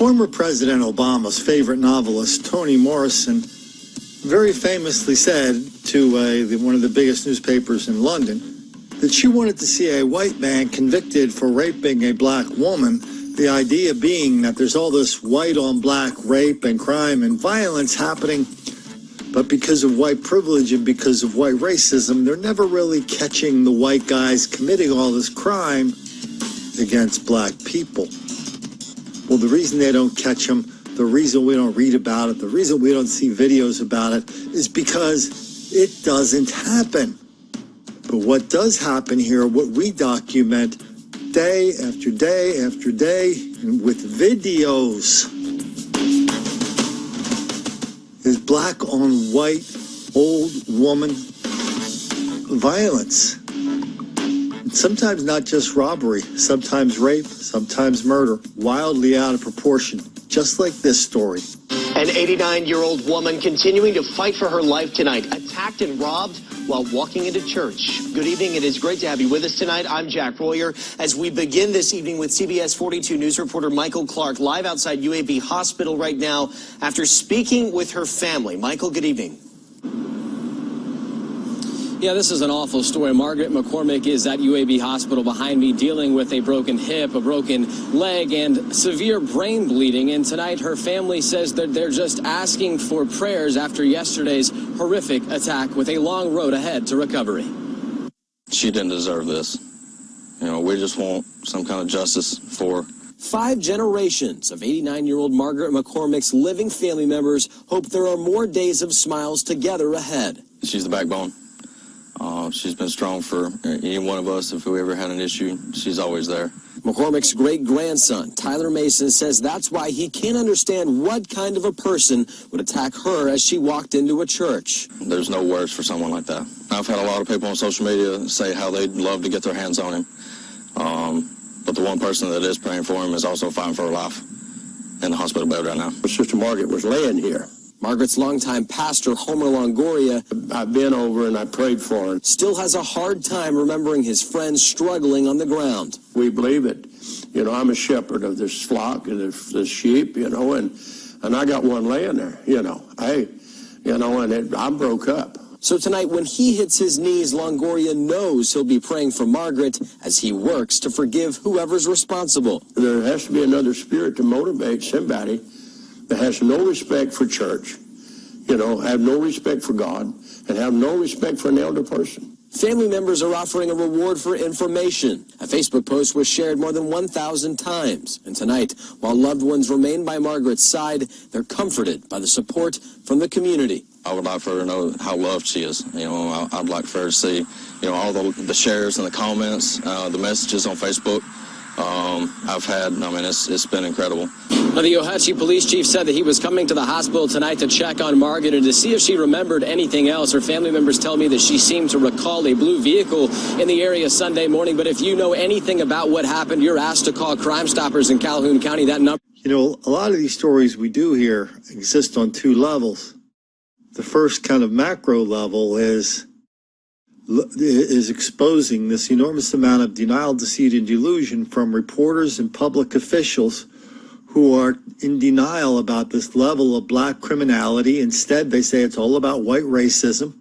Former President Obama's favorite novelist, Toni Morrison, very famously said to one of the biggest newspapers in London that she wanted to see a white man convicted for raping a black woman, the idea being that there's all this white on black rape and crime and violence happening, but because of white privilege and because of white racism, they're never really catching the white guys committing all this crime against black people. Well, the reason they don't catch them, the reason we don't read about it, the reason we don't see videos about it is because it doesn't happen. But what does happen here, what we document day after day after day, and with videos, is black on white old woman violence. And sometimes not just robbery, sometimes rape, sometimes murder, wildly out of proportion, just like this story. An 89-year-old woman continuing to fight for her life tonight, attacked and robbed while walking into church. Good evening. It is great to have you with us tonight. I'm Jack Royer. As we begin this evening with CBS 42 News reporter Michael Clark, live outside UAB Hospital right now after speaking with her family. Michael, good evening. Yeah, this is an awful story. Margaret McCormick is at UAB Hospital behind me dealing with a broken hip, a broken leg, and severe brain bleeding. And tonight her family says that they're just asking for prayers after yesterday's horrific attack with a long road ahead to recovery. She didn't deserve this. You know, we just want some kind of justice for her. 5 generations of 89-year-old Margaret McCormick's living family members hope there are more days of smiles together ahead. She's the backbone. She's been strong for any one of us. If we ever had an issue, she's always there. McCormick's great-grandson, Tyler Mason, says that's why he can't understand what kind of a person would attack her as she walked into a church. There's no words for someone like that. I've had a lot of people on social media say how they'd love to get their hands on him. But the one person that is praying for him is also fighting for her life in the hospital bed right now. Sister Margaret was laying here. Margaret's longtime pastor, Homer Longoria, I've been over and I prayed for her. still has a hard time remembering his friends struggling on the ground. We believe it. You know, I'm a shepherd of this flock and this sheep, you know, and I got one laying there, you know. Hey, you know, and I broke up. So tonight, when he hits his knees, Longoria knows he'll be praying for Margaret as he works to forgive whoever's responsible. There has to be another spirit to motivate somebody that has no respect for church, you know, have no respect for God, and have no respect for an elder person. Family members are offering a reward for information. A Facebook post was shared more than 1,000 times. And tonight, while loved ones remain by Margaret's side, they're comforted by the support from the community. I would like for her to know how loved she is. You know, I'd like for her to see, you know, all the shares and the comments, the messages on Facebook. I've had, I mean, it's been incredible. Now, the Ohatchee police chief said that he was coming to the hospital tonight to check on Margaret and to see if she remembered anything else. Her family members tell me that she seemed to recall a blue vehicle in the area Sunday morning. But if you know anything about what happened, you're asked to call Crime Stoppers in Calhoun County. That number. You know, a lot of these stories we do here exist on 2 levels. The first kind of macro level is exposing this enormous amount of denial, deceit, and delusion from reporters and public officials who are in denial about this level of black criminality. Instead, they say it's all about white racism.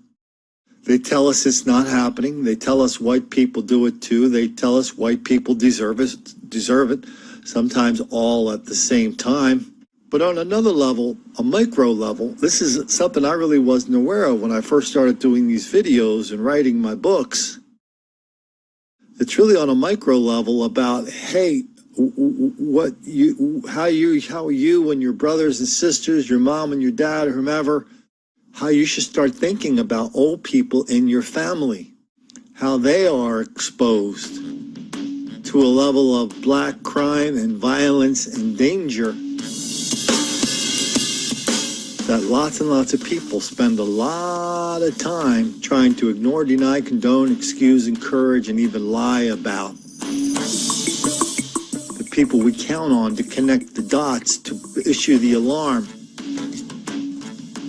They tell us it's not happening. They tell us white people do it too. They tell us white people deserve it, sometimes all at the same time. But on another level, a micro level, this is something I really wasn't aware of when I first started doing these videos and writing my books. It's really on a micro level about, hey, how you and your brothers and sisters, your mom and your dad, or whomever, how you should start thinking about old people in your family, how they are exposed to a level of black crime and violence and danger that lots and lots of people spend a lot of time trying to ignore, deny, condone, excuse, encourage, and even lie about. The people we count on to connect the dots, to issue the alarm.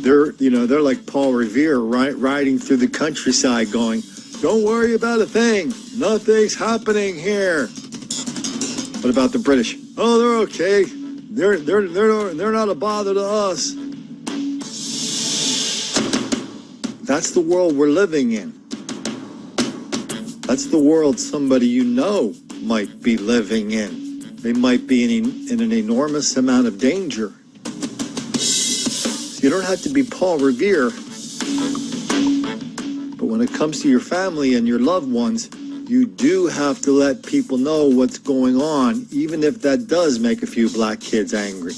They're like Paul Revere, riding through the countryside going, "Don't worry about a thing. Nothing's happening here." What about the British? Oh, they're okay. They're not a bother to us. That's the world we're living in. That's the world somebody you know might be living in. They might be in an enormous amount of danger. So you don't have to be Paul Revere. But when it comes to your family and your loved ones, you do have to let people know what's going on, even if that does make a few black kids angry.